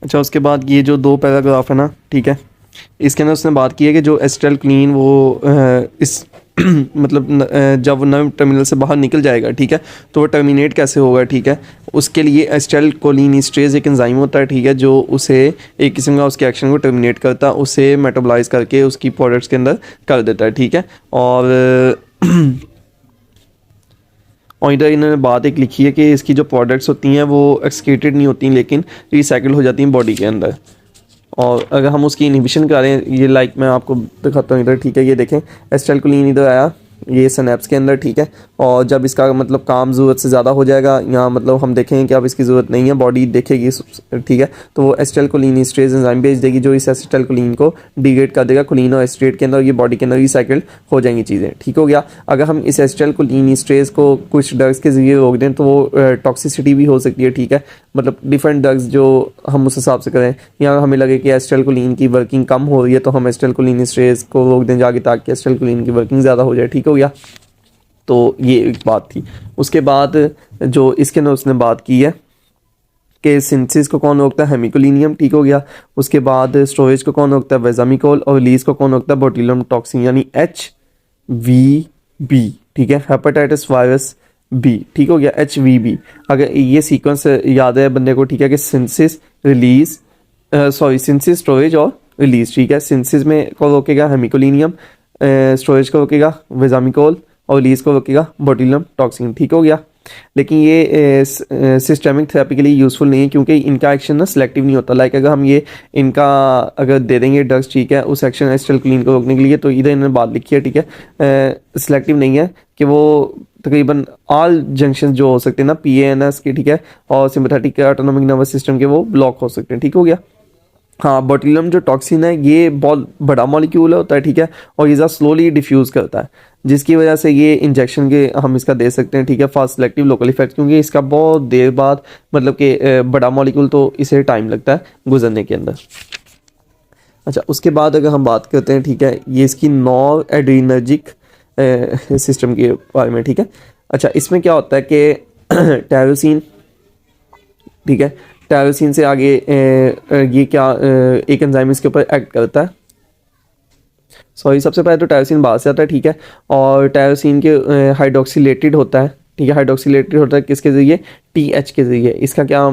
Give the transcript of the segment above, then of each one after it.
अच्छा, उसके बाद ये जो 2 पैराग्राफ है ना, ठीक है, इसके अंदर उसने बात की है कि जो एसिटाइल कोलिन वो इस मतलब जब वो नए टर्मिनल से बाहर निकल जाएगा, ठीक है, तो वो टर्मिनेट कैसे होगा, ठीक है। उसके लिए एसिटाइल कोलिनेस्टरेज एक एंजाइम होता है, ठीक है, जो उसे एक किस्म का उसके एक्शन को टर्मिनेट करता है, उसे मेटाबोलाइज करके उसकी प्रोडक्ट्स के अंदर कर देता है, ठीक है। और इधर इन्होंने बात एक लिखी है कि इसकी जो प्रोडक्ट्स होती हैं वो एक्सक्रीटेड नहीं होती, लेकिन रिसाइकिल हो जाती हैं बॉडी के अंदर। और अगर हम उसकी इनहिबिशन करें, ये लाइक मैं आपको दिखाता हूँ इधर, ठीक है, ये देखें एसिटाइल कोलिन इधर आया ये सिनेप्स के अंदर, ठीक है। और जब इसका मतलब काम ज़रूरत से ज़्यादा हो जाएगा, यहाँ मतलब हम देखेंगे कि अब इसकी ज़रूरत नहीं है, बॉडी देखेगी, ठीक है, तो वो एसिटाइल कोलिनेस्टरेज एंजाइम भेज देगी जो इस एसिटाइल कोलिन को डिग्रेड कर देगा कोलिन और एसिटेट के अंदर, ये बॉडी के अंदर रिसाइकिल हो जाएंगी चीज़ें, ठीक हो गया। अगर हम इस एसिटाइल कोलिनेस्टरेज को कुछ ड्रग्स के ज़रिए रोक दें तो वो टॉक्सिसिटी भी हो सकती है, ठीक है, मतलब डिफरेंट ड्रग्स जो हम उस हिसाब से करें, या हमें लगे कि एसिटाइल कोलिन की वर्किंग कम हो रही है तो हम एसिटाइल कोलिनेस्टरेज को रोक दें जाके, ताकि एसिटाइल कोलिन की वर्किंग ज़्यादा हो जाए, ठीक हो गया। तो ये एक बात थी। उसके बाद जो इसके अंदर उसने बात की है कि सिंथेसिस को कौन रोकता है, हेमिकोलिनियम, ठीक हो गया। उसके बाद स्टोरेज को कौन रोकता है, वेजामिकोल, और रिलीज को कौन रोकता है, बोtulinum टॉक्सिन, यानी HVB, ठीक है, हेपेटाइटिस वायरस बी, ठीक हो गया, HVB। अगर ये सीक्वेंस याद है बंदे को, ठीक है, कि सिंथेसिस रिलीज सिंथेसिस स्टोरेज और रिलीज, ठीक है। सिंथेसिस में को रोकेगा हेमिकोलिनियम, स्टोरेज को रोकेगा वेजामिकोल, और रिलीज को रोकेगा बोtulinum टॉक्सिन, ठीक हो गया। लेकिन ये सिस्टेमिक थेरेपी के लिए यूज़फुल नहीं है, क्योंकि इनका एक्शन ना सिलेक्टिव नहीं होता। लाइक अगर हम ये इनका अगर दे देंगे ड्रग्स, ठीक है, उस एक्शन एसिटाइल कोलिन को रोकने के लिए, तो इधर इन्होंने बात लिखी है, ठीक है, सिलेक्टिव नहीं है कि वो तकरीबन ऑल जंक्शन जो हो सकते हैं ना PANS के, ठीक है, और सिम्पैथेटिक ऑटोनॉमिक नर्वस सिस्टम के, वो ब्लॉक हो सकते हैं, ठीक हो गया। हाँ, बोtulinum जो टॉक्सिन है ये बहुत बड़ा मॉलिक्यूल होता है, ठीक है, और ये ज़्यादा स्लोली डिफ्यूज़ करता है, जिसकी वजह से ये इंजेक्शन के हम इसका दे सकते हैं, ठीक है, फास्ट सिलेक्टिव लोकल इफेक्ट, क्योंकि इसका बहुत देर बाद मतलब कि बड़ा मॉलिक्यूल तो इसे टाइम लगता है गुजरने के अंदर। अच्छा, उसके बाद अगर हम बात करते हैं, ठीक है, ये इसकी नॉर एड्रीनर्जिक सिस्टम के बारे में, ठीक है। अच्छा, इसमें क्या होता है कि टायरोसिन, ठीक है, टायरोसिन से आगे ये क्या एक एंजाइम इसके ऊपर एक्ट करता है। सॉरी, सबसे पहले तो टायरोसिन बाहर से आता है, ठीक है, और टायरोसिन के हाइड्रोक्सिलेटेड होता है, ठीक है, हाइड्रोक्सिलेटेड होता है किसके ज़रिए, TH के ज़रिए। इसका क्या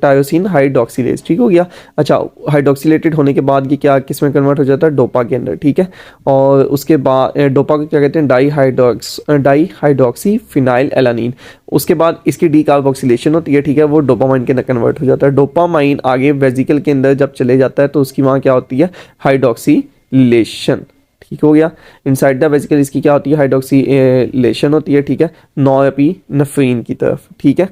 टायरोसिन हाइड्रोक्सिलेज, ठीक हो गया। अच्छा, हाइड्रोक्सिलेटेड होने के बाद ये क्या किस में कन्वर्ट हो जाता है, डोपा के अंदर, ठीक है। और उसके बाद डोपा को क्या कहते हैं, डाई हाइड्रोक्सी फिनाइल। उसके बाद इसकी डीकार्बोक्सिलेशन होती है, ठीक है, वो डोपामाइन के अंदर कन्वर्ट हो जाता है। डोपामाइन आगे वेजिकल के अंदर जब चले जाता है तो उसकी वहाँ क्या होती है, हाइड्रोक्सिलेशन, ठीक हो गया। इनसाइड द वेजिकल इसकी क्या होती है, हाइड्रोक्सिलेशन होती है, ठीक है, नॉरएपिनेफ्रिन की तरफ, ठीक है।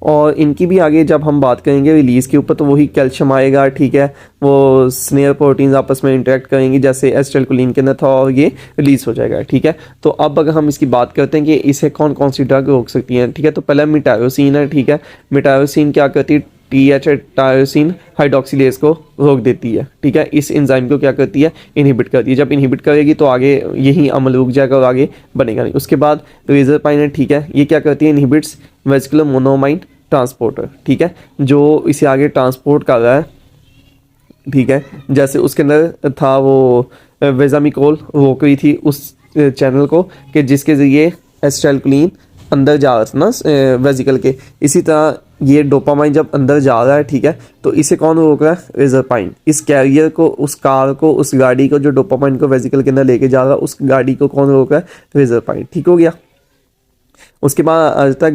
और इनकी भी आगे जब हम बात करेंगे रिलीज़ के ऊपर, तो वही कैल्शियम आएगा, ठीक है, वो स्नेयर प्रोटीन्स आपस में इंटरेक्ट करेंगी जैसे एसिटाइल कोलिन के अंदर था, और ये रिलीज़ हो जाएगा, ठीक है। तो अब अगर हम इसकी बात करते हैं कि इसे कौन कौन सी ड्रग रोक सकती हैं, ठीक है, तो पहले मिटायोसिन है, ठीक है। मिटायोसिन क्या करती है, TH टायरोसिन हाइड्रोक्सिलेज को रोक देती है, ठीक है, इस एंजाइम को क्या करती है, इनहिबिट करती है। जब इनहिबिट करेगी तो आगे यही अमल रुक जाएगा और आगे बनेगा नहीं। उसके बाद रिजरपाइन है, ठीक है, ये क्या करती है, इनहिबिट्स वेसिकुलर मोनोमाइन ट्रांसपोर्टर, ठीक है, जो इसे आगे ट्रांसपोर्ट कर रहा है, ठीक है। जैसे उसके अंदर था वो वेजामिकोल रोक रही थी उस चैनल को कि जिसके ज़रिए एसिटाइल कोलिन अंदर जा रहा था ना वेजिकल के। इसी तरह ये डोपामाइन जब अंदर जा रहा है, ठीक है, तो इसे कौन रोक रहा है, रिजरपाइन। इस कैरियर को, उस कार को, उस गाड़ी को जो डोपामाइन को वेजिकल के अंदर लेके जा रहा है, उस गाड़ी को कौन रोक रहा है, रिजरपाइन, ठीक हो गया। उसके बाद आज तक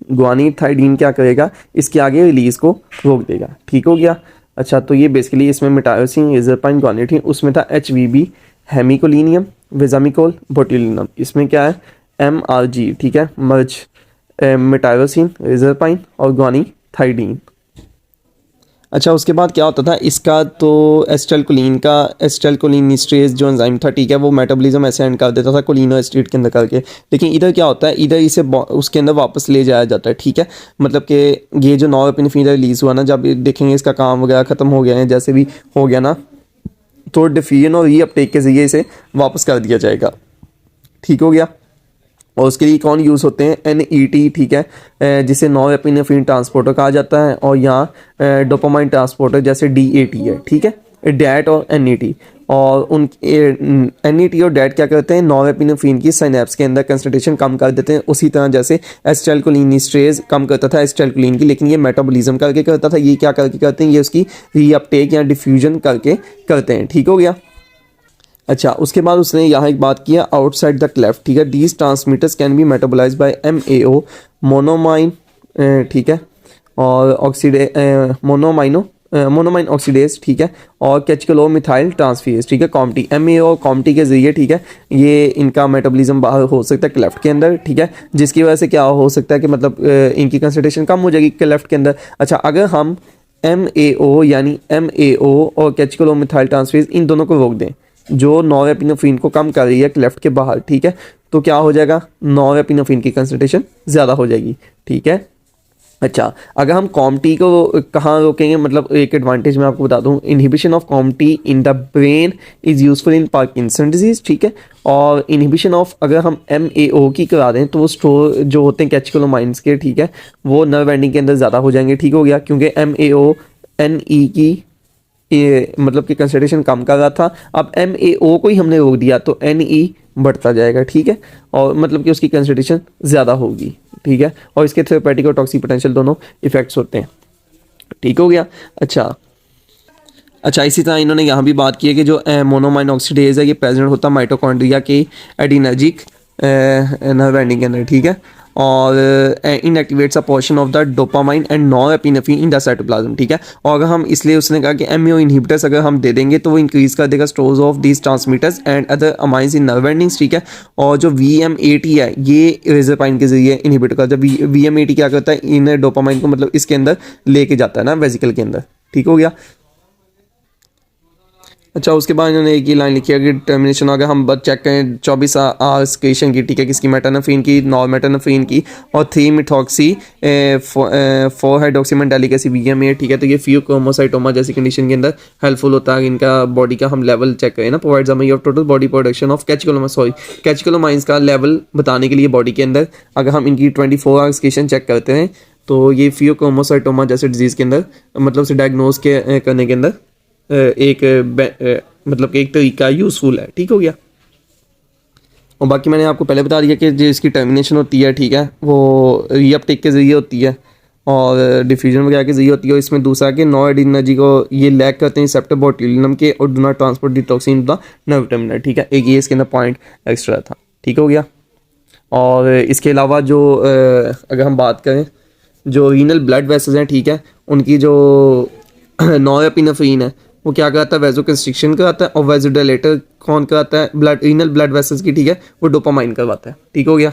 ग्वानिथाइडीन क्या करेगा, इसके आगे रिलीज को रोक देगा, ठीक हो गया। अच्छा, तो ये बेसिकली इसमें मिटायोसिन, रिजरपाइन, ग्वानिथिन, उसमें था HVB, हेमिकोलिनियम, वेजामिकोल, बोtulinum। इसमें क्या है, MRG, ठीक है, मर्ज मिटायोसिन, रिजरपाइन और ग्वानिथाइडीन। अच्छा, उसके बाद क्या होता था इसका, तो एसिटाइल कोलिनेस्टरेज जो एंजाइम था, ठीक है, वो मेटाबॉलिज्म ऐसे एंड कर देता था कोलिनोएस्टेट के अंदर करके। लेकिन इधर क्या होता है, इधर इसे उसके अंदर वापस ले जाया जाता है, ठीक है, मतलब कि ये जो नॉरएपिनेफ्रिन रिलीज हुआ ना, जब देखेंगे इसका काम वगैरह ख़त्म हो गया है, जैसे भी हो गया ना, तो डिफ्यूजन और रीअपटेक के जरिए इसे वापस कर दिया जाएगा, ठीक हो गया। और उसके लिए कौन यूज़ होते हैं, NET, ठीक है, जिसे नॉरएपिनेफ्रिन ट्रांसपोर्टर कहा जाता है, और यहाँ डोपामाइन ट्रांसपोर्टर जैसे DAT है, ठीक है, डैट और NET। और उन NET और डैट क्या करते हैं, नॉरएपिनेफ्रिन की साइनेप्स के अंदर कंसंट्रेशन कम कर देते हैं, उसी तरह जैसे एसिटाइलकोलिनेस्टरेज कम करता था एसिटाइलकोलिन की, लेकिन ये मेटाबॉलिज्म करके करता था, ये क्या करके करते हैं, ये उसकी रीअपटेक या डिफ्यूजन करके करते हैं, ठीक हो गया। अच्छा, उसके बाद उसने यहाँ एक बात किया, आउटसाइड द क्लेफ्ट, ठीक है, these transmitters can be metabolise by MAO monoamine, ठीक है, और मोनोमाइन ऑक्सीडेज, ठीक है, और कैचकलो मिथाइल ट्रांसफेरेज, ठीक है, कॉम्टी, MAO और कॉम्टी के जरिए, ठीक है, ये इनका मेटाबॉलिज्म बाहर हो सकता है क्लेफ्ट के अंदर, ठीक है, जिसकी वजह से क्या हो सकता है कि मतलब इनकी कंसंट्रेशन कम हो जाएगी क्लेफ्ट के अंदर। अच्छा, अगर हम MAO यानी MAO और कैचकलो मिथाइल ट्रांसफेरेज इन दोनों को रोक दें, जो नॉरएपिनेफ्रिन को कम कर रही है क्लेफ्ट के बाहर, ठीक है, तो क्या हो जाएगा, नॉरएपिनेफ्रिन की कंसंट्रेशन ज़्यादा हो जाएगी, ठीक है। अच्छा, अगर हम कॉम्टी को कहाँ रोकेंगे, मतलब एक एडवांटेज मैं आपको बता दूं, inhibition of COMT in the brain is useful in Parkinson disease, ठीक है, और इनहिबिशन ऑफ अगर हम MAO की करा दें तो वो स्टोर जो होते हैं कैचकोलोमाइंस के, ठीक है, वो नर्व एंडिंग के अंदर ज़्यादा हो जाएंगे, ठीक हो गया, क्योंकि MAO NE की मतलब कि कंसंट्रेशन कम कर रहा था, अब MAO को ही हमने रोक दिया तो NE बढ़ता जाएगा, ठीक है, और मतलब कि उसकी कंसंट्रेशन ज़्यादा होगी, ठीक है, और इसके थेरेपेटिक और टॉक्सिक पोटेंशियल दोनों इफेक्ट्स होते हैं, ठीक हो गया। अच्छा, इसी तरह इन्होंने यहाँ भी बात की है कि जो मोनोमाइन ऑक्सीडेज है ये प्रेजेंट होता है माइटोकॉन्ड्रिया के एडिनर्जिक नर्व एंडिंग के अंदर, ठीक है, और inactivates a portion of the dopamine and norepinephrine in the cytoplasm, ठीक है, और अगर हम इसलिए उसने कहा कि MAO इनहिबिटर्स अगर हम दे देंगे तो वो इंक्रीज कर देगा stores of these transmitters and other amines in nerve endings, ठीक है, और जो VMAT है ये रेजरपाइन के जरिए इनहिबिट करता है। VMAT क्या करता है, इन डोपामाइन को मतलब इसके अंदर लेके जाता है ना, वेसिकल के अंदर, ठीक हो गया। अच्छा, उसके बाद इन्होंने एक ही लाइन लिखी है कि टर्मिनेशन अगर हम बस चेक करें 24 आवर्स क्रिएशन की, ठीक है, किसकी, मेटानेफ्रिन की, नॉरमेटानेफ्रिन की, और 3 मिथॉक्सी 4 हाइड्रोक्सीमेंटालिक एसिड VMA, ठीक है, तो ये फियोक्रोमोसाइटोमा जैसी कंडीशन के अंदर हेल्पफुल होता है। इनका बॉडी का हम लेवल चेक करें ना, provides a of total body production of catecholamines का लेवल बताने के लिए बॉडी के अंदर अगर हम इनकी 24 आवर्स क्रिएशन चेक करते हैं तो ये फियोक्रोमोसाइटोमा जैसे डिजीज़ के अंदर मतलब से डायग्नोज के करने के अंदर मतलब कि एक तरीका यूज़फुल है, ठीक हो गया। और बाकी मैंने आपको पहले बता दिया कि जो इसकी टर्मिनेशन होती है, ठीक है, वो रीअपटेक के ज़रिए होती है और डिफ्यूजन वगैरह के ज़रिए होती है। और इसमें दूसरा कि नॉरएड्रेनार्जिक को ये लैक करते हैं रिसेप्टर बोट्यूलिनम के और do not transport the toxin the nerve terminal, ठीक है, एक ये इसके अंदर पॉइंट एक्स्ट्रा था, ठीक हो गया। और इसके अलावा जो अगर हम बात करें जो रीनल ब्लड वेसल्स हैं, ठीक है, उनकी जो नॉरएपिनेफ्रिन है वो क्या कराता है, वैसोकंस्ट्रिक्शन कराता है, और वैसोडाइलेटर कौन कराता है, रीनल ब्लड वेसल्स की, ठीक है, वो डोपामाइन करवाता है, ठीक हो गया।